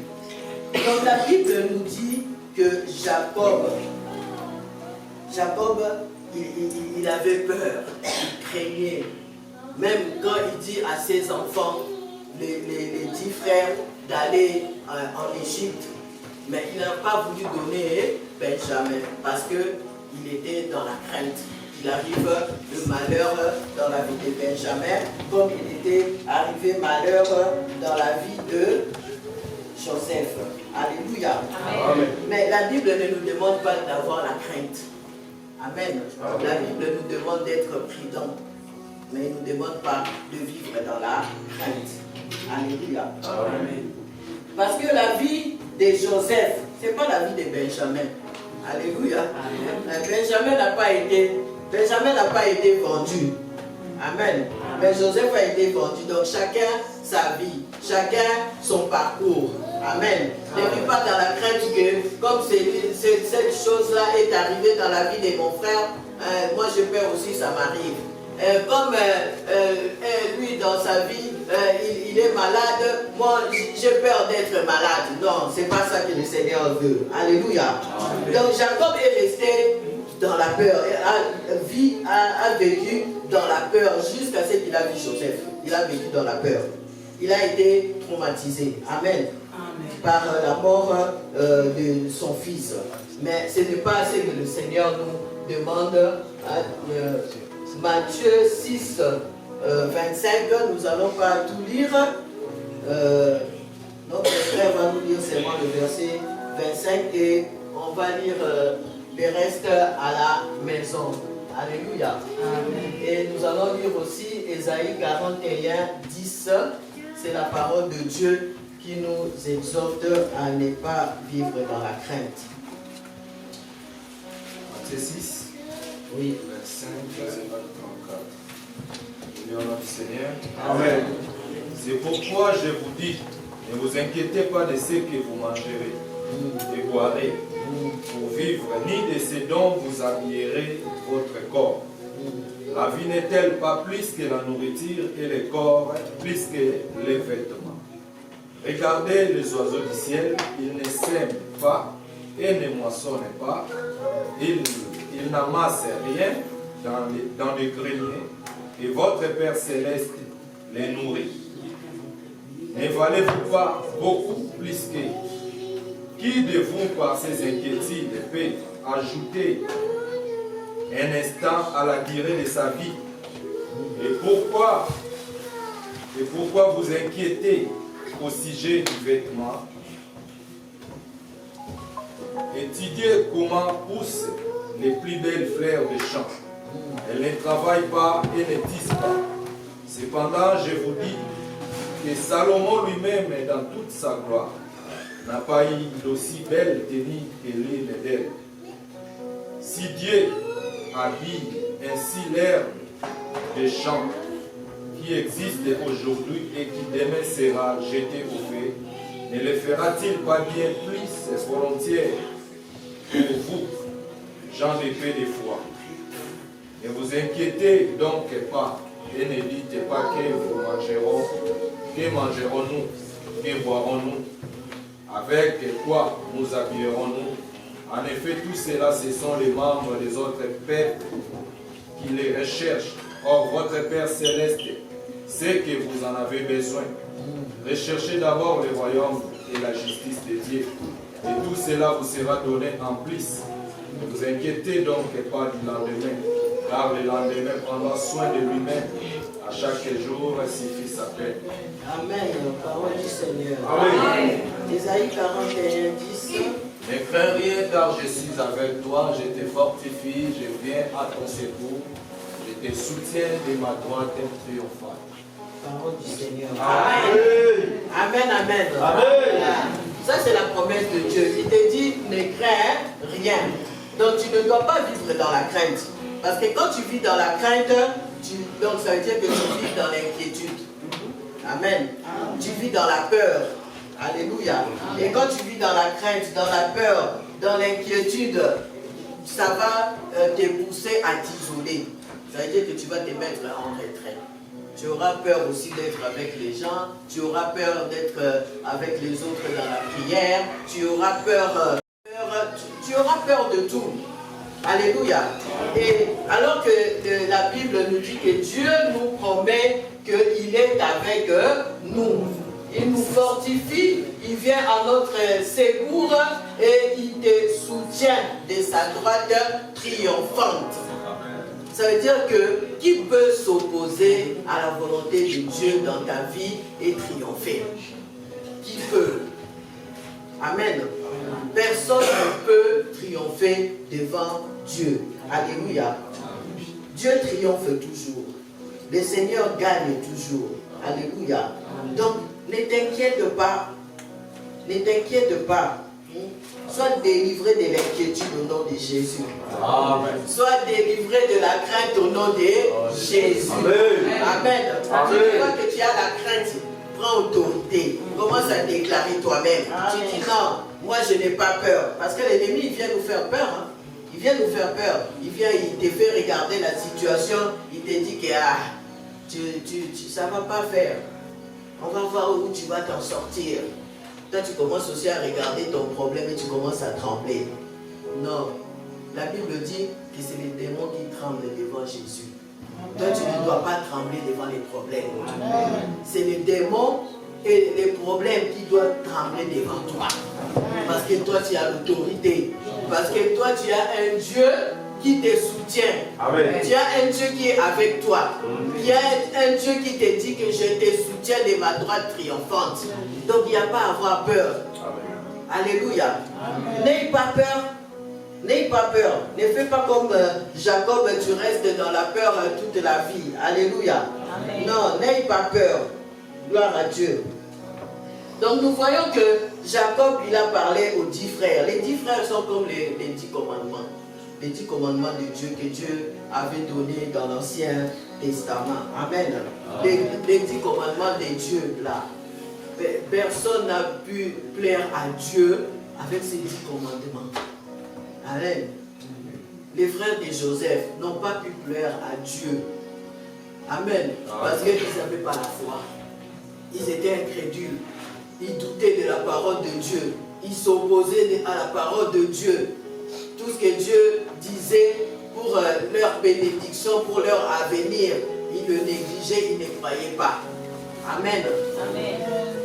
S2: Donc la Bible nous dit que Jacob, il avait peur, il craignait. Même quand il dit à ses enfants, les 10 frères, d'aller en Égypte, mais il n'a pas voulu donner Benjamin parce qu'il était dans la crainte. Il arrive le malheur dans la vie de Benjamin, comme il était arrivé malheur dans la vie de Joseph. Alléluia. Amen. Mais la Bible ne nous demande pas d'avoir la crainte. Amen. La Bible nous demande d'être prudent, mais elle ne nous demande pas de vivre dans la crainte. Alléluia. Amen. Parce que la vie de Joseph, ce n'est pas la vie de Benjamin. Alléluia. Amen. Benjamin n'a pas été vendu. Amen. Mais Joseph a été vendu. Donc chacun sa vie, chacun son parcours. Amen. Ne vis pas dans la crainte que comme cette chose-là est arrivée dans la vie de mon frère, moi je peur aussi, ça m'arrive. Comme lui dans sa vie, il est malade, moi j'ai peur d'être malade. Non, c'est pas ça que le Seigneur veut. Alléluia. Donc Jacob est resté dans la peur, a vécu dans la peur jusqu'à ce qu'il a vu Joseph. Il a vécu dans la peur. Il a été traumatisé. Amen. Par la mort de son fils. Mais ce n'est pas ce que le Seigneur nous demande. Matthieu 6, 25, nous n'allons pas tout lire. Notre frère va nous lire seulement le verset 25 et on va lire le reste à la maison. Alléluia. Amen. Et nous allons lire aussi Ésaïe 41, 10. C'est la parole de Dieu qui nous exhorte à ne pas vivre dans la crainte.
S3: Matthieu 6.
S2: Oui.
S3: 25, 34. Au nom du Seigneur. Amen. C'est pourquoi je vous dis, ne vous inquiétez pas de ce que vous mangerez et boirez pour vivre, ni de ce dont vous habillerez votre corps. La vie n'est-elle pas plus que la nourriture et le corps plus que les vêtements? Regardez les oiseaux du ciel, ils ne sèment pas et ne moissonnent pas, ils n'amassent rien dans les greniers, et votre Père Céleste les nourrit. Ne valez-vous pas beaucoup plus que qui de vous, par ses inquiétudes, peut ajouter un instant à la durée de sa vie? Et pourquoi Et pourquoi vous inquiétez au sujet du vêtement? Étudiez comment poussent les plus belles fleurs des champs. Elles ne travaillent pas et ne tissent pas. Cependant, je vous dis que Salomon lui-même, dans toute sa gloire, n'a pas eu d'aussi belle tenue que l'une d'elles. Si Dieu habille ainsi l'herbe des champs qui existe aujourd'hui et qui demain sera jeté au feu, ne le fera-t-il pas bien plus volontiers pour vous, gens de peu de foi? Ne vous inquiétez donc pas et ne dites pas que mangerons-nous, que boirons-nous, avec quoi nous habillerons-nous. En effet, tout cela, ce sont les membres des autres peuples qui les recherchent. Or, votre Père céleste sait que vous en avez besoin. Recherchez d'abord le royaume et la justice de Dieu, et tout cela vous sera donné en plus. Ne vous inquiétez donc pas du lendemain, car le lendemain prendra soin de lui-même. À chaque jour suffit sa peine.
S2: Amen. Parole du Seigneur.
S3: Amen.
S2: Isaïe 41, 10.
S5: Ne crains rien, car je suis avec toi, je te fortifie, je viens à ton secours, je te soutiens de ma droite triomphante.
S2: Parole du Seigneur.
S3: Amen.
S2: Amen, amen.
S3: Amen.
S2: Ça, c'est la promesse de Dieu. Il te dit, ne crains rien. Donc, tu ne dois pas vivre dans la crainte. Parce que quand tu vis dans la crainte, donc ça veut dire que tu vis dans l'inquiétude. Amen. Tu vis dans la peur. Alléluia. Et quand tu vis dans la crainte, dans la peur, dans l'inquiétude, ça va te pousser à t'isoler. Ça veut dire que tu vas te mettre en retrait. Tu auras peur aussi d'être avec les gens, tu auras peur d'être avec les autres dans la prière, tu auras peur, tu auras peur de tout. Alléluia. Et alors que la Bible nous dit que Dieu nous promet qu'il est avec nous. Il nous fortifie, il vient à notre secours et il te soutient de sa droite triomphante. Ça veut dire que qui peut s'opposer à la volonté de Dieu dans ta vie et triompher? Qui peut? Amen. Personne ne peut triompher devant Dieu. Alléluia. Dieu triomphe toujours. Le Seigneur gagne toujours. Alléluia. Donc, ne t'inquiète pas. Ne t'inquiète pas. Sois délivré de l'inquiétude au nom de Jésus.
S5: Amen.
S2: Sois délivré de la crainte au nom de Jésus. Amen. Amen. Tu vois que tu as la crainte, prends autorité. Commence à déclarer toi-même. Tu dis non, moi je n'ai pas peur. Parce que l'ennemi, il vient nous faire peur. Hein. Il vient nous faire peur. Il vient, il te fait regarder la situation. Il te dit que ça ne va pas faire. On va voir où tu vas t'en sortir. Toi, tu commences aussi à regarder ton problème et tu commences à trembler. Non. La Bible dit que c'est les démons qui tremblent devant Jésus. Toi, tu ne dois pas trembler devant les problèmes. C'est les démons et les problèmes qui doivent trembler devant toi. Parce que toi, tu as l'autorité. Parce que toi, tu as un Dieu qui te soutient. Amen. Tu as un Dieu qui est avec toi. Il y a un Dieu qui te dit que je te soutiens de ma droite triomphante. Donc il n'y a pas à avoir peur. Amen. Alléluia. N'aie pas peur. N'aie pas peur. Ne fais pas comme Jacob, tu restes dans la peur toute la vie. Alléluia. Amen. Non, n'aie pas peur. Gloire à Dieu. Donc nous voyons que Jacob, il a parlé aux 10 frères. Les 10 frères sont comme les 10 commandements. Les 10 commandements de Dieu que Dieu avait donnés dans l'Ancien Testament. Amen. Les 10 commandements de Dieu, là. Personne n'a pu plaire à Dieu avec ces 10 commandements. Amen. Les frères de Joseph n'ont pas pu plaire à Dieu. Amen. Parce qu'ils n'avaient pas la foi. Ils étaient incrédules. Ils doutaient de la parole de Dieu. Ils s'opposaient à la parole de Dieu. Tout ce que Dieu disait pour leur bénédiction, pour leur avenir, ils le négligeaient, ils ne croyaient pas. Amen. Amen.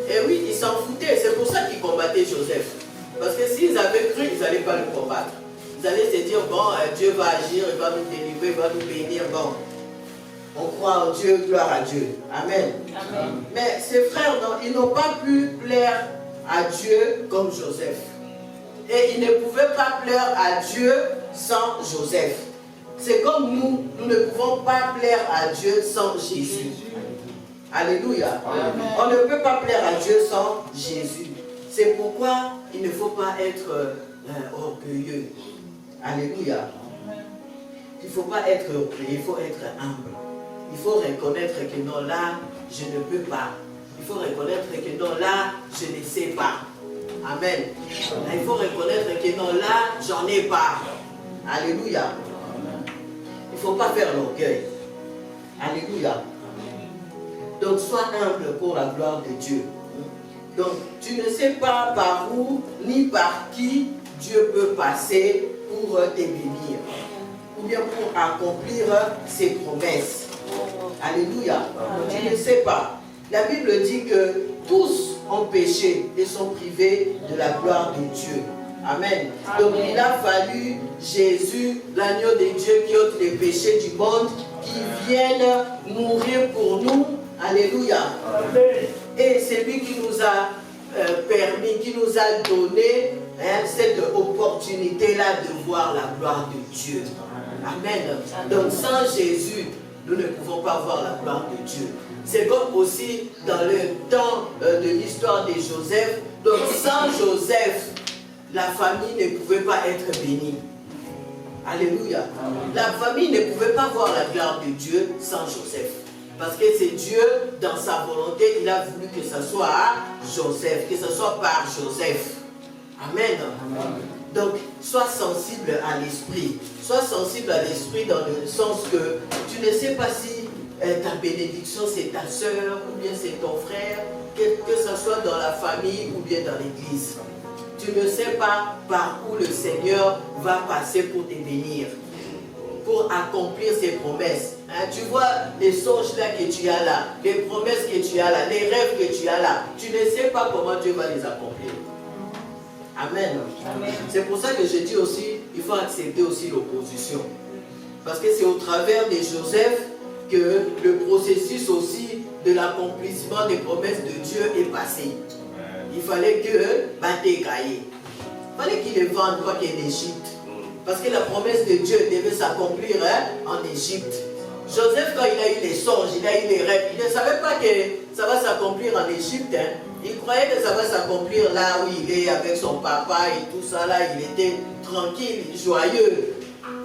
S2: Et oui, ils s'en foutaient. C'est pour ça qu'ils combattaient Joseph. Parce que s'ils avaient cru, ils n'allaient pas le combattre. Ils allaient se dire, bon, Dieu va agir, il va nous délivrer, il va nous bénir. Bon. On croit en Dieu, gloire à Dieu. Amen.
S4: Amen.
S2: Mais ses frères, non, ils n'ont pas pu plaire à Dieu comme Joseph. Et ils ne pouvaient pas plaire à Dieu sans Joseph. C'est comme nous, nous ne pouvons pas plaire à Dieu sans Jésus. Alléluia.
S4: Amen.
S2: On ne peut pas plaire à Dieu sans Jésus. C'est pourquoi il ne faut pas être orgueilleux. Alléluia. Il ne faut pas être orgueilleux, il faut être humble. Il faut reconnaître que non, là, je ne peux pas. Il faut reconnaître que non, là, je ne sais pas. Amen. Il faut reconnaître que non, là, j'en ai pas. Alléluia. Il ne faut pas faire l'orgueil. Alléluia. Donc, sois humble pour la gloire de Dieu. Donc, tu ne sais pas par où ni par qui Dieu peut passer pour te bénir. Ou bien pour accomplir ses promesses. Alléluia.
S4: Amen.
S2: Tu ne sais pas. La Bible dit que tous ont péché et sont privés de la gloire de Dieu. Amen. Donc
S4: Amen.
S2: il a fallu Jésus, l'agneau de Dieu qui ôte les péchés du monde, qui vienne mourir pour nous. Alléluia.
S4: Amen.
S2: Et c'est lui qui nous a permis, qui nous a donné cette opportunité-là de voir la gloire de Dieu. Amen. Donc sans Jésus, nous ne pouvons pas voir la gloire de Dieu. C'est comme aussi dans le temps de l'histoire de Joseph. Donc sans Joseph, la famille ne pouvait pas être bénie. Alléluia. La famille ne pouvait pas voir la gloire de Dieu sans Joseph. Parce que c'est Dieu, dans sa volonté, il a voulu que ce soit à Joseph, que ce soit par Joseph. Amen. Donc, sois sensible à l'esprit. Sois sensible à l'esprit dans le sens que tu ne sais pas si ta bénédiction c'est ta soeur ou bien c'est ton frère, que ce soit dans la famille ou bien dans l'église. Tu ne sais pas par où le Seigneur va passer pour te bénir, pour accomplir ses promesses. Tu vois les songes là que tu as là, les promesses que tu as là, les rêves que tu as là, tu ne sais pas comment Dieu va les accomplir. Amen.
S4: Amen.
S2: C'est pour ça que je dis aussi, il faut accepter aussi l'opposition. Parce que c'est au travers de Joseph que le processus aussi de l'accomplissement des promesses de Dieu est passé. Il fallait que Batégaïe, il fallait qu'il les vende quoi qu'il y ait en Égypte. Parce que la promesse de Dieu devait s'accomplir en Égypte. Joseph, quand il a eu les songes, il a eu les rêves, il ne savait pas que ça va s'accomplir en Égypte. Il croyait que ça va s'accomplir là où il est avec son papa et tout ça. Là, il était tranquille, joyeux.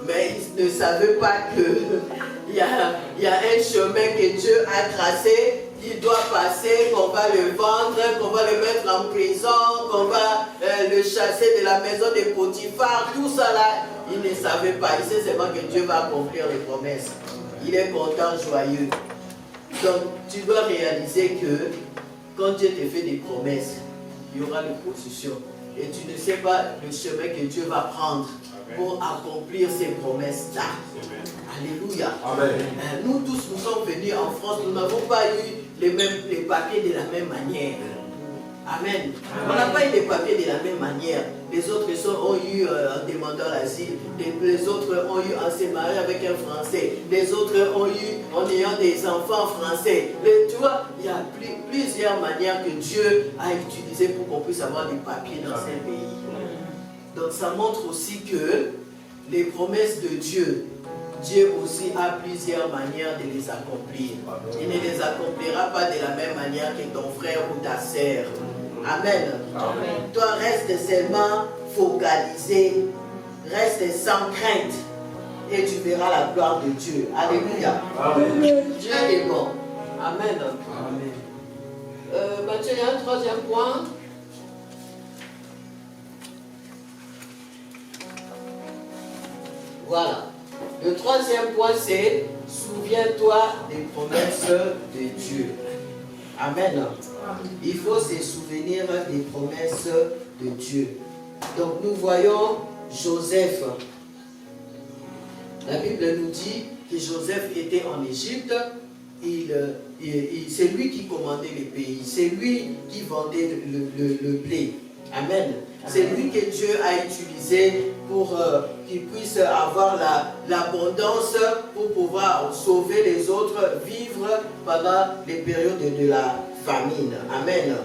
S2: Mais il ne savait pas qu'il y a un chemin que Dieu a tracé, qu'il doit passer, qu'on va le vendre, qu'on va le mettre en prison, qu'on va le chasser de la maison de Potiphar. Tout ça là, il ne savait pas. Il sait seulement que Dieu va accomplir les promesses. Il est content, joyeux. Donc, tu dois réaliser que quand Dieu te fait des promesses, il y aura l'opposition. Et tu ne sais pas le chemin que Dieu va prendre pour accomplir ces promesses-là. Alléluia.
S3: Amen.
S2: Nous tous, nous sommes venus en France, nous n'avons pas eu les papiers de la même manière. Amen. On n'a pas eu les papiers de la même manière. Les autres ont eu en demandant l'asile. Les autres ont eu en se mariant avec un Français. Les autres ont eu en ayant des enfants français. Tu vois, il y a plusieurs manières que Dieu a utilisées pour qu'on puisse avoir des papiers dans ces pays. Donc ça montre aussi que les promesses de Dieu, Dieu aussi a plusieurs manières de les accomplir. Il ne les accomplira pas de la même manière que ton frère ou ta sœur. Amen.
S4: Amen.
S2: Toi, reste seulement focalisé, reste sans crainte et tu verras la gloire de Dieu. Alléluia.
S3: Amen.
S2: Dieu est bon. Amen. Matthieu, il y a un troisième point. Voilà. Le troisième point, c'est souviens-toi des promesses de Dieu. Amen. Il faut se souvenir des promesses de Dieu. Donc nous voyons Joseph. La Bible nous dit que Joseph était en Égypte. C'est lui qui commandait les pays. C'est lui qui vendait le blé. Amen. C'est lui que Dieu a utilisé pour qu'ils puissent avoir l'abondance pour pouvoir sauver les autres, vivre pendant les périodes de la famine. Amen.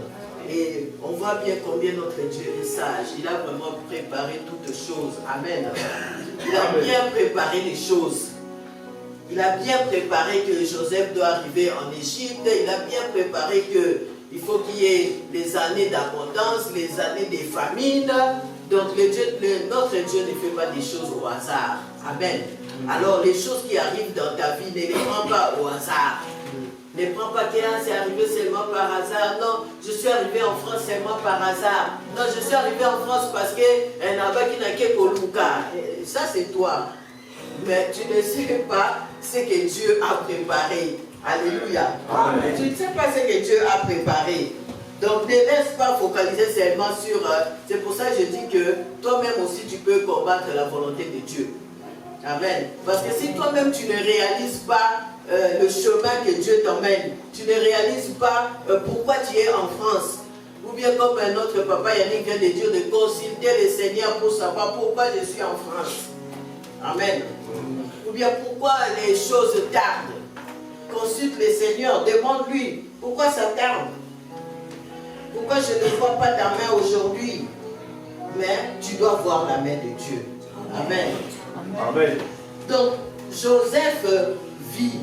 S2: Et on voit bien combien notre Dieu est sage. Il a vraiment préparé toutes choses. Amen. Il a bien préparé les choses. Il a bien préparé que Joseph doit arriver en Égypte. Il a bien préparé qu'il faut qu'il y ait les années d'abondance, les années des famines. Donc notre Dieu ne fait pas des choses au hasard. Amen. Alors les choses qui arrivent dans ta vie, ne les prends pas au hasard. Ne prends pas que c'est arrivé seulement par hasard. Non, je suis arrivé en France seulement par hasard. Non, je suis arrivé en France parce que Nabaki n'a que Koluka. Ça c'est toi. Mais tu ne sais pas ce que Dieu a préparé. Alléluia. Amen. Tu ne sais pas ce que Dieu a préparé. Donc ne laisse pas focaliser seulement sur... c'est pour ça que je dis que toi-même aussi tu peux combattre la volonté de Dieu. Amen. Parce que si toi-même tu ne réalises pas le chemin que Dieu t'emmène, tu ne réalises pas pourquoi tu es en France, ou bien comme notre papa Yannick vient de dire, de consulter le Seigneur pour savoir pourquoi je suis en France. Amen. Ou bien pourquoi les choses tardent. Consulte le Seigneur, demande-lui pourquoi ça tarde. Pourquoi je ne vois pas ta main aujourd'hui? Mais tu dois voir la main de Dieu. Amen.
S5: Amen.
S2: Donc, Joseph vit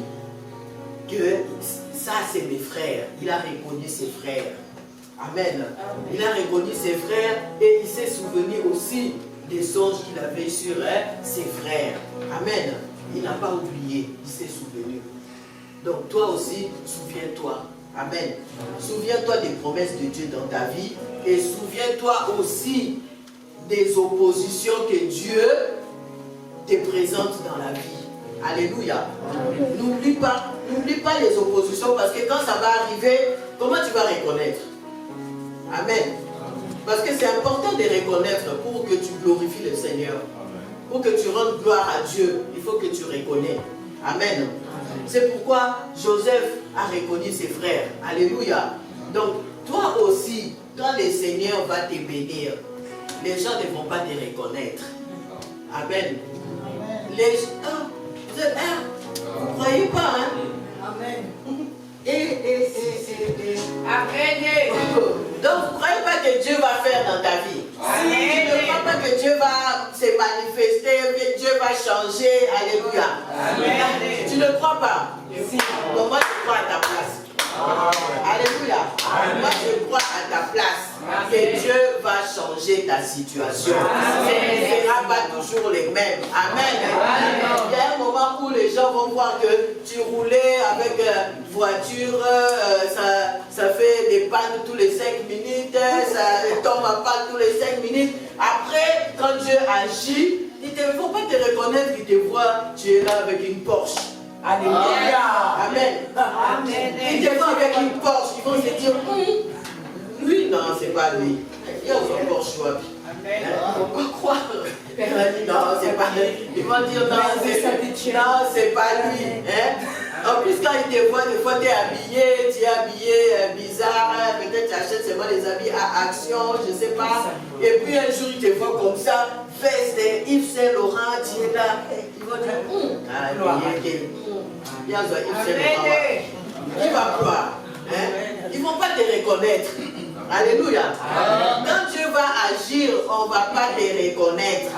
S2: que ça, c'est mes frères. Il a reconnu ses frères. Amen. Il a reconnu ses frères et il s'est souvenu aussi des songes qu'il avait sur ses frères. Amen. Il n'a pas oublié, il s'est souvenu. Donc, toi aussi, souviens-toi. Amen. Souviens-toi des promesses de Dieu dans ta vie et souviens-toi aussi des oppositions que Dieu te présente dans la vie. Alléluia. N'oublie pas les oppositions parce que quand ça va arriver, comment tu vas reconnaître? Amen. Parce que c'est important de reconnaître pour que tu glorifies le Seigneur. Pour que tu rendes gloire à Dieu, il faut que tu reconnais. Amen. C'est pourquoi Joseph a reconnu ses frères. Alléluia. Donc, toi aussi, quand le Seigneur va te bénir, les gens ne vont pas te reconnaître. Amen. Vous ne croyez pas, hein? Amen. Donc, vous ne croyez pas que Dieu va faire dans ta vie? Si tu ne crois pas que Dieu va se manifester, que Dieu va changer, alléluia. Amen. Tu ne crois pas? Donc, moi, je crois à ta place. Alléluia. Moi, je crois à ta place que Dieu va changer ta situation. Ce ne sera pas toujours les mêmes. Amen. Il y a un moment où les gens vont voir que tu roulais avec voiture, ça fait des pannes tous les 5 minutes, ça tombe en panne tous les 5 minutes. Après, quand Dieu agit, il ne faut pas te reconnaître, il te voit, tu es là avec une Porsche. Alléluia. Amen. Amen. Ils te voient avec une Porsche, ils vont se dire, lui, non, c'est pas lui. Il y a un Porsche. Amen. On va croire. Non, c'est pas lui. Ils vont dire, non, c'est pas lui. En plus, quand ils te voient, des fois, tu es habillé bizarre, peut-être tu achètes seulement des habits à action, je ne sais pas. Et puis un jour, ils te voient comme ça, veste Yves Saint Laurent, tu es là. Ils vont dire, bien sûr, Yves Saint Laurent. Qui va croire? Ils ne vont pas te reconnaître. Alléluia. Quand Dieu va agir, on ne va pas te reconnaître.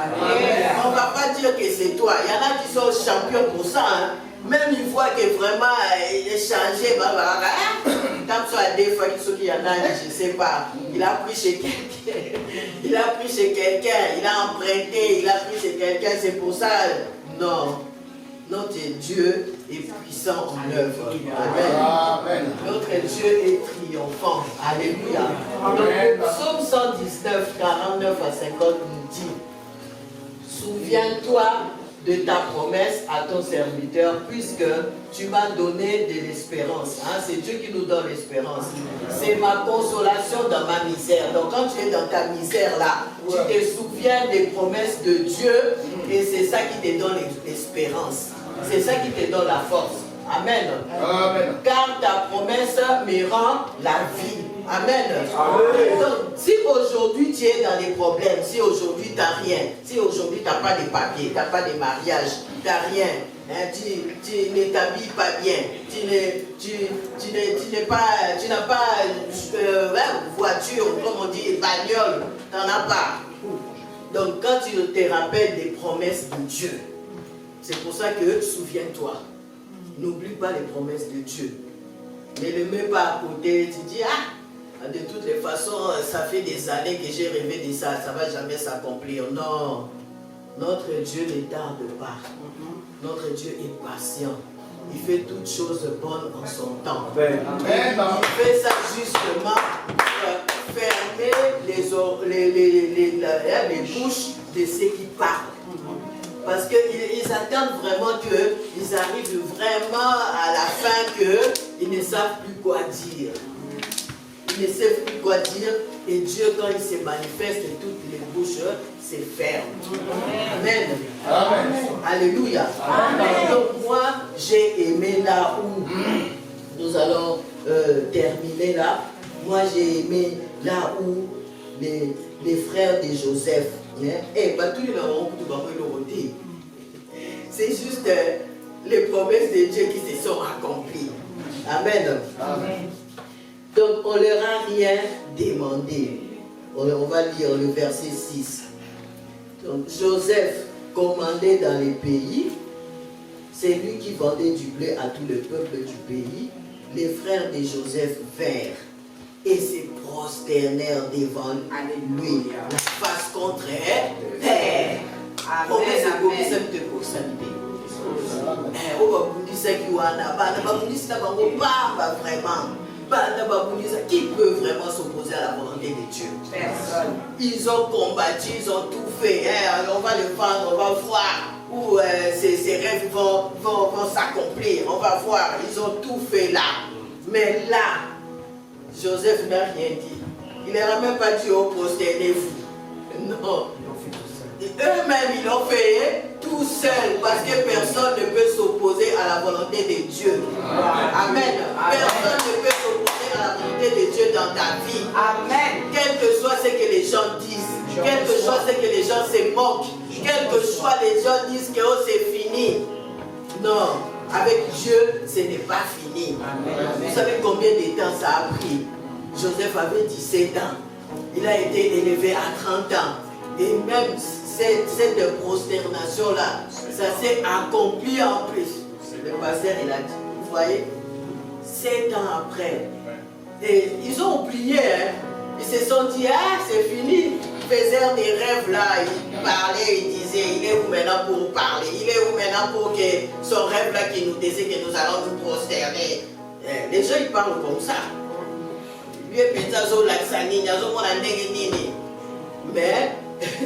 S2: On ne va pas dire que c'est toi. Il y en a qui sont champions pour ça. Hein. Même une fois que vraiment il est changé, tant soit des fois qu'il y en a, je ne sais pas, il a pris chez quelqu'un, il a emprunté, il a pris chez quelqu'un, c'est pour ça, non, notre Dieu est puissant en œuvre. Amen. Notre Dieu est triomphant. Alléluia. Donc, Psaume 119, 49 à 50 nous dit, souviens-toi de ta promesse à ton serviteur, puisque tu m'as donné de l'espérance. Hein? C'est Dieu qui nous donne l'espérance. C'est ma consolation dans ma misère. Donc quand tu es dans ta misère là, tu te souviens des promesses de Dieu et c'est ça qui te donne l'espérance. C'est ça qui te donne la force. Amen. Amen. Car ta promesse me rend la vie. Amen. Donc, si aujourd'hui tu es dans les problèmes, si aujourd'hui tu n'as rien, si aujourd'hui tu n'as pas de papiers, tu n'as pas de mariage, tu n'as rien, hein, tu ne t'habilles pas bien, tu n'as pas voiture, comme on dit, bagnole, tu n'en as pas. Donc quand tu te rappelles des promesses de Dieu, c'est pour ça que souviens-toi, n'oublie pas les promesses de Dieu. Ne le mets pas à côté, tu dis, ah, de toutes les façons, ça fait des années que j'ai rêvé de ça, ça ne va jamais s'accomplir. Non, notre Dieu ne tarde pas. Notre Dieu est patient. Il fait toutes choses bonnes en son temps.
S1: Amen.
S2: Il fait ça justement pour fermer les bouches de ceux qui parlent. Parce qu'ils attendent vraiment qu'ils arrivent vraiment à la fin qu'ils ne savent plus quoi dire. Ils ne savent plus quoi dire. Et Dieu, quand il se manifeste, toutes les bouches se ferment. Amen. Amen. Alléluia. Amen. Donc moi, j'ai aimé là où nous allons terminer là. Moi, j'ai aimé là où les frères de Joseph. C'est juste les promesses de Dieu qui se sont accomplies. Amen. Amen. Donc on ne leur a rien demandé. On va lire le verset 6. Donc Joseph commandait dans les pays. C'est lui qui vendait du blé à tout le peuple du pays. Les frères de Joseph vinrent et se prosternèrent devant lui, la face contre terre. Qui peut vraiment s'opposer à la volonté de Dieu? Personne. Ils ont combattu, ils ont tout fait. On va le vendre, on va voir où ces rêves vont s'accomplir. On va voir, ils ont tout fait là. Mais là, Joseph n'a rien dit. Il ne leur a même pas dit, oh, prosternez-vous. Non. Eux-mêmes, ils l'ont fait tout seuls parce que personne ne peut s'opposer à la volonté de Dieu. Amen. Personne ne peut s'opposer à la volonté de Dieu dans ta vie. Amen. Quel que soit ce que les gens disent, quel que soit ce que les gens se moquent, quel que soit les gens disent que oh, c'est fini. Non, avec Dieu, ce n'est pas fini. Amen. Vous savez combien de temps ça a pris? Joseph avait 17 ans. Il a été élevé à 30 ans. Et même cette prosternation-là, ça s'est accompli en plus. Le pasteur, il a dit, vous voyez, 7 ans après. Et ils ont oublié, hein. Ils se sont dit, ah, c'est fini. Ils faisaient des rêves là, ils parlaient, ils disaient, il est où maintenant pour parler? Il est où maintenant pour que son rêve là qui nous disait que nous allons nous prosterner? Les gens, ils parlent comme ça. Mais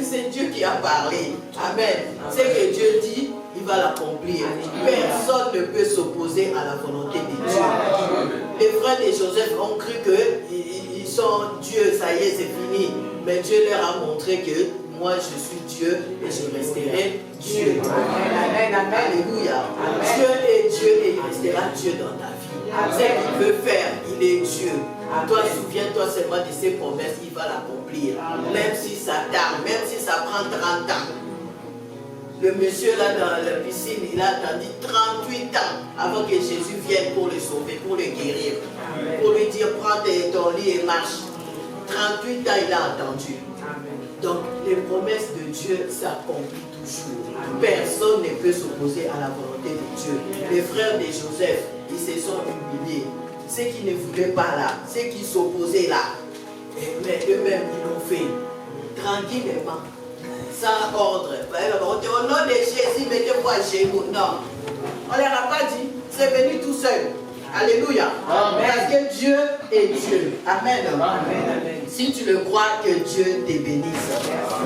S2: c'est Dieu qui a parlé. Amen. C'est que Dieu dit, il va l'accomplir. Personne ne peut s'opposer à la volonté de Dieu. Les frères de Joseph ont cru qu'ils sont Dieu, ça y est, c'est fini. Mais Dieu leur a montré que moi je suis Dieu et je resterai Dieu. Amen. Amen. Alléluia. Dieu est Dieu et il restera Dieu dans ta vie. C'est ce qu'il veut faire, il est Dieu. Toi, souviens-toi seulement de ses promesses, il va l'accomplir. Même si ça tarde, même si ça prend 30 ans. Le monsieur là dans la piscine, il a attendu 38 ans avant que Jésus vienne pour le sauver, pour le guérir. Pour lui dire, prends ton lit et marche. 38 ans, il a attendu. Donc, les promesses de Dieu s'accomplissent toujours. Personne ne peut s'opposer à la volonté de Dieu. Les frères de Joseph, ils se sont humiliés. Ceux qui ne voulaient pas là, ceux qui s'opposaient là, mais eux-mêmes, ils l'ont fait tranquillement, sans ordre. Au nom de Jésus, mettez-vous à genoux. Non, on ne leur a pas dit, c'est venu tout seul. Alléluia. Amen. Parce que Dieu est Dieu. Amen. Amen. Si tu le crois, que Dieu te bénisse.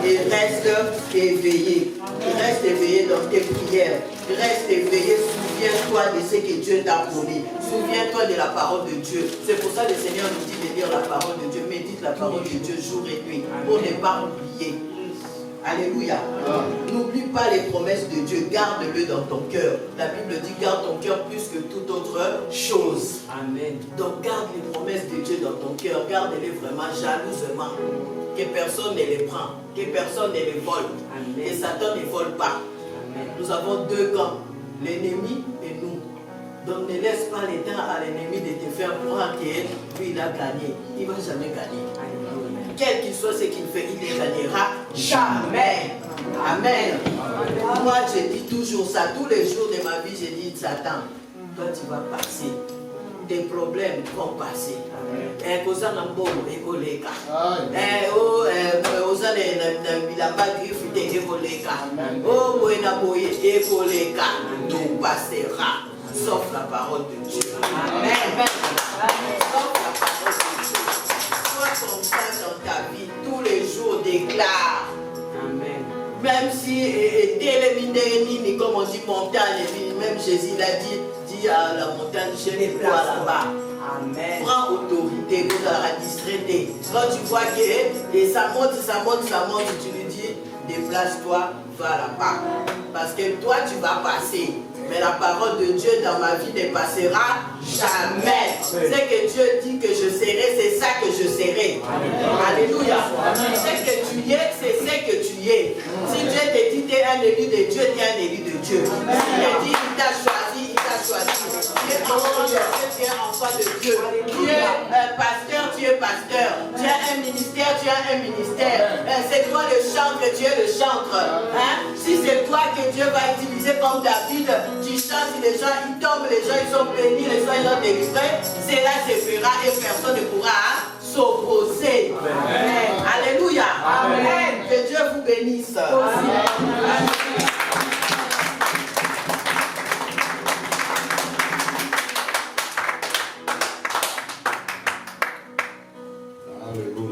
S2: Et reste éveillé. Reste éveillé dans tes prières. Reste éveillé. Souviens-toi de ce que Dieu t'a promis. Souviens-toi de la parole de Dieu. C'est pour ça que le Seigneur nous dit de lire la parole de Dieu. Médite la parole de Dieu jour et nuit. Pour ne pas oublier. Alléluia. N'oublie pas les promesses de Dieu. Garde-le dans ton cœur. La Bible dit garde ton cœur plus que toute autre autre chose.
S1: Amen.
S2: Donc garde les promesses de Dieu dans ton cœur, garde-les vraiment jalousement. Que personne ne les prend, que personne ne les vole.
S1: Amen.
S2: Que Satan ne vole pas.
S1: Amen.
S2: Nous avons deux camps, l'ennemi et nous. Donc ne laisse pas le temps à l'ennemi de te faire croire que lui il a gagné. Il ne va jamais gagner.
S1: Alléluia.
S2: Quel qu'il soit ce qu'il fait, il ne gagnera jamais. Amen. Moi je dis toujours ça, tous les jours de ma vie, je dis Satan, toi tu vas passer. Tes problèmes vont passer. Kozana mbongo ekoleka. Ozana na bilamba grifite ekoleka. Oh boyena boye ekoleka. Tout passera. Sauf la parole de Dieu. Amen. Sauf la parole de Dieu. Sois comme ça dans ta vie. Tous les jours déclare.
S1: Amen.
S2: Même si comme on dit montagne, même Jésus l'a dit à la montagne, je n'ai pas là-bas.
S1: Amen.
S2: Prends autorité, vous allez distraiter. Quand tu vois que ça monte, tu lui dis, déplace-toi, va là-bas. Parce que toi, tu vas passer. Mais la parole de Dieu dans ma vie ne passera jamais. Ce que Dieu dit que je serai, c'est ça que je serai. Alléluia. Ce que tu es, c'est ce que tu es. Si Dieu te dit que tu es un élu de Dieu, tu es un élu de Dieu. S'il te dit qu'il t'a choisi, il t'a choisi. Tu es enfant de Dieu, tu es enfant de Dieu. Tu es pasteur, tu es pasteur. Tu as un ministère, tu as un ministère. C'est toi le chantre, tu es le chantre. Hein? Si c'est toi que Dieu va utiliser comme David, tu chantes, les gens ils tombent, les gens ils sont bénis, les gens ils sont délivrés, cela se fera et personne ne pourra s'opposer. Alléluia. Amen. Que Dieu vous bénisse. Amen.
S3: Alléluia.